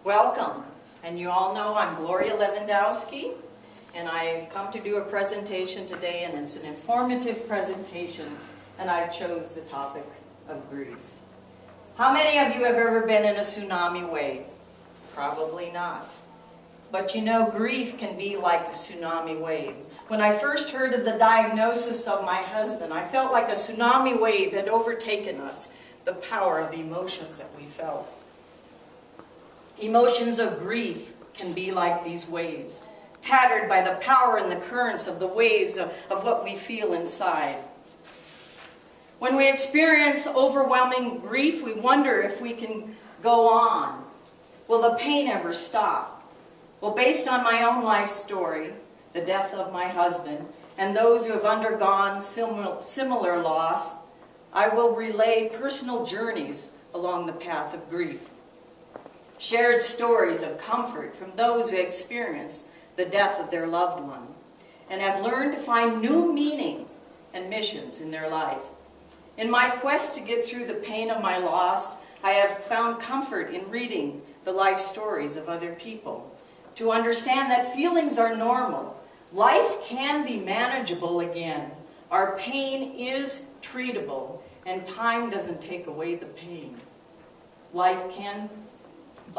Welcome. And you all know I'm Gloria Levandowski, and I've come to do a presentation today, and it's an informative presentation, and I chose the topic of grief. How many of you have ever been in a tsunami wave? Probably not. But you know, grief can be like a tsunami wave. When I first heard of the diagnosis of my husband, I felt like a tsunami wave had overtaken us, the power of emotions that we felt. Emotions of grief can be like these waves, tattered by the power and the currents of the waves of what we feel inside. When we experience overwhelming grief, we wonder if we can go on. Will the pain ever stop? Well, based on my own life story, the death of my husband, and those who have undergone similar loss, I will relay personal journeys along the path of grief. Shared stories of comfort from those who experience the death of their loved one and have learned to find new meaning and missions in their life. In my quest to get through the pain of my loss, I have found comfort in reading the life stories of other people, to understand that feelings are normal. Life can be manageable again. Our pain is treatable, and time doesn't take away the pain. Life can,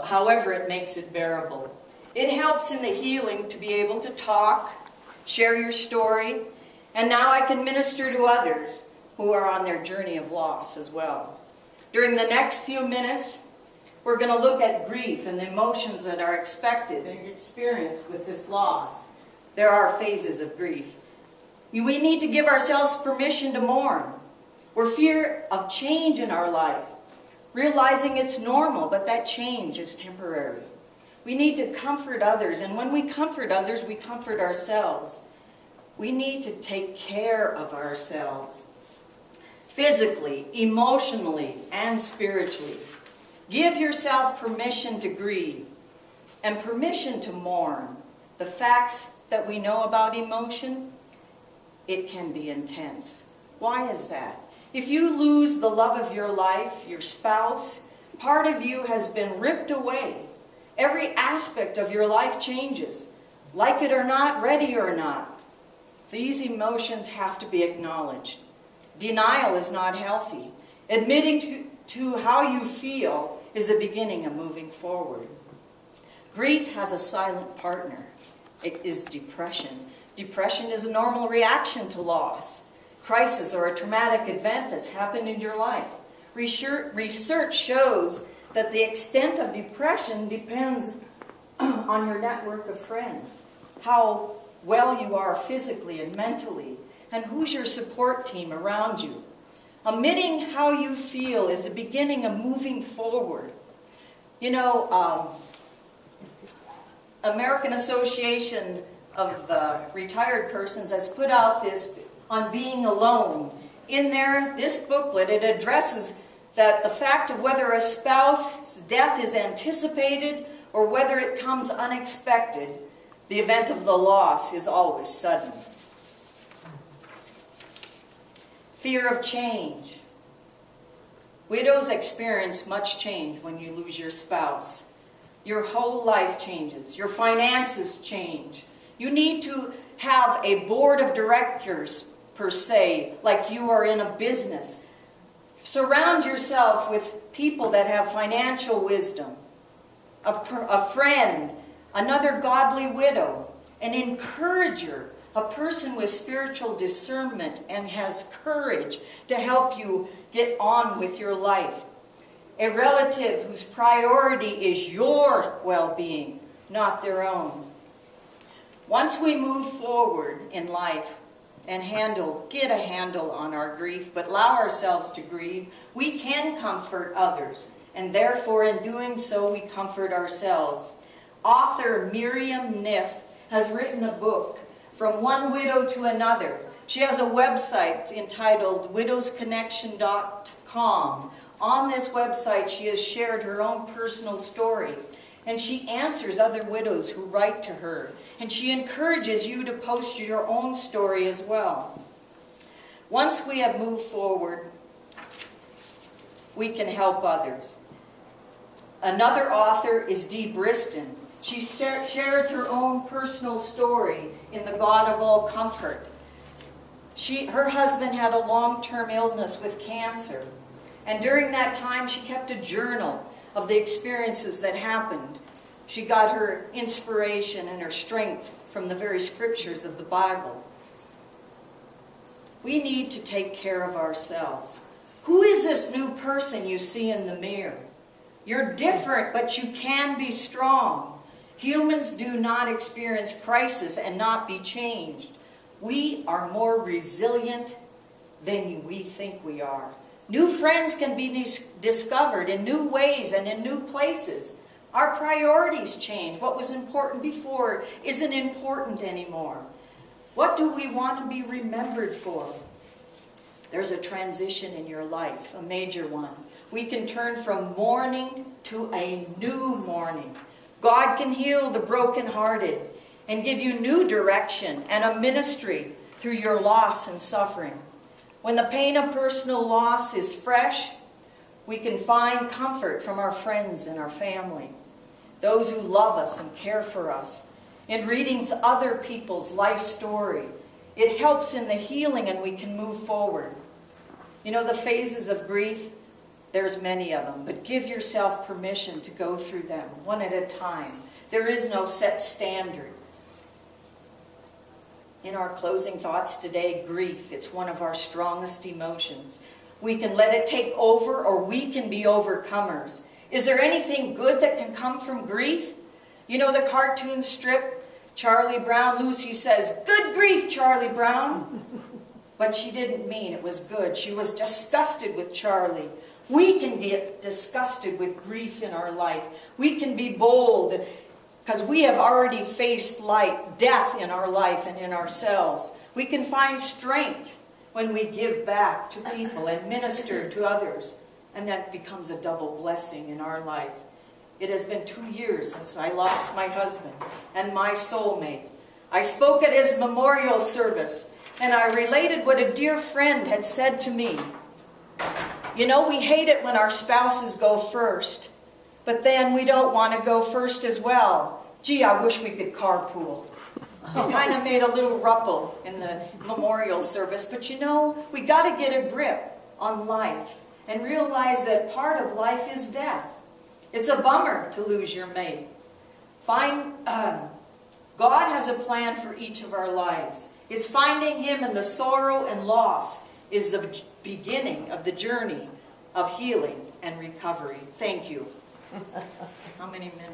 however, it makes it bearable. It helps in the healing to be able to talk, share your story, and now I can minister to others who are on their journey of loss as well. During the next few minutes, we're going to look at grief and the emotions that are expected and experienced with this loss. There are phases of grief. We need to give ourselves permission to mourn. We're fear of change in our life, realizing it's normal, but that change is temporary. We need to comfort others, and when we comfort others, we comfort ourselves. We need to take care of ourselves, physically, emotionally, and spiritually. Give yourself permission to grieve and permission to mourn. The facts that we know about emotion, it can be intense. Why is that? If you lose the love of your life, your spouse, part of you has been ripped away. Every aspect of your life changes. Like it or not, ready or not. These emotions have to be acknowledged. Denial is not healthy. Admitting to how you feel is the beginning of moving forward. Grief has a silent partner. It is depression. Depression is a normal reaction to loss, crisis, or a traumatic event that's happened in your life. Research shows that the extent of depression depends on your network of friends, how well you are physically and mentally, and who's your support team around you. Admitting how you feel is the beginning of moving forward. You know, American Association of Retired Persons has put out this on being alone. In there, this booklet, it addresses that the fact of whether a spouse's death is anticipated or whether it comes unexpected, the event of the loss is always sudden. Fear of change. Widows experience much change when you lose your spouse. Your whole life changes. Your finances change. You need to have a board of directors, per se, like you are in a business. Surround yourself with people that have financial wisdom, a friend, another godly widow, an encourager, a person with spiritual discernment and has courage to help you get on with your life. A relative whose priority is your well-being, not their own. Once we move forward in life and get a handle on our grief, but allow ourselves to grieve, we can comfort others, and therefore in doing so we comfort ourselves. Author Miriam Neff has written a book, From One Widow to Another. She has a website entitled widowsconnection.com. On this website, she has shared her own personal story, and she answers other widows who write to her, and she encourages you to post your own story as well. Once we have moved forward, we can help others. Another author is Dee Briston. She shares her own personal story in The God of All Comfort. Her husband had a long-term illness with cancer. And during that time, she kept a journal of the experiences that happened. She got her inspiration and her strength from the very scriptures of the Bible. We need to take care of ourselves. Who is this new person you see in the mirror? You're different, but you can be strong. Humans do not experience crisis and not be changed. We are more resilient than we think we are. New friends can be discovered in new ways and in new places. Our priorities change. What was important before isn't important anymore. What do we want to be remembered for? There's a transition in your life, a major one. We can turn from mourning to a new morning. God can heal the brokenhearted and give you new direction and a ministry through your loss and suffering. When the pain of personal loss is fresh, we can find comfort from our friends and our family, those who love us and care for us. In reading other people's life story, it helps in the healing and we can move forward. You know, the phases of grief, there's many of them, but give yourself permission to go through them one at a time. There is no set standard. In our closing thoughts today, grief, it's one of our strongest emotions. We can let it take over or we can be overcomers. Is there anything good that can come from grief? You know the cartoon strip, Charlie Brown, Lucy says, "Good grief, Charlie Brown." But she didn't mean it was good. She was disgusted with Charlie. We can get disgusted with grief in our life. We can be bold because we have already faced death in our life and in ourselves. We can find strength when we give back to people and minister to others. And that becomes a double blessing in our life. It has been 2 years since I lost my husband and my soulmate. I spoke at his memorial service, and I related what a dear friend had said to me. You know, we hate it when our spouses go first, but then we don't want to go first as well. Gee, I wish we could carpool. It kind of made a little ruffle in the memorial service, but you know, we got to get a grip on life and realize that part of life is death. It's a bummer to lose your mate. God has a plan for each of our lives. It's finding Him in the sorrow and loss is the beginning of the journey of healing and recovery. Thank you. How many minutes?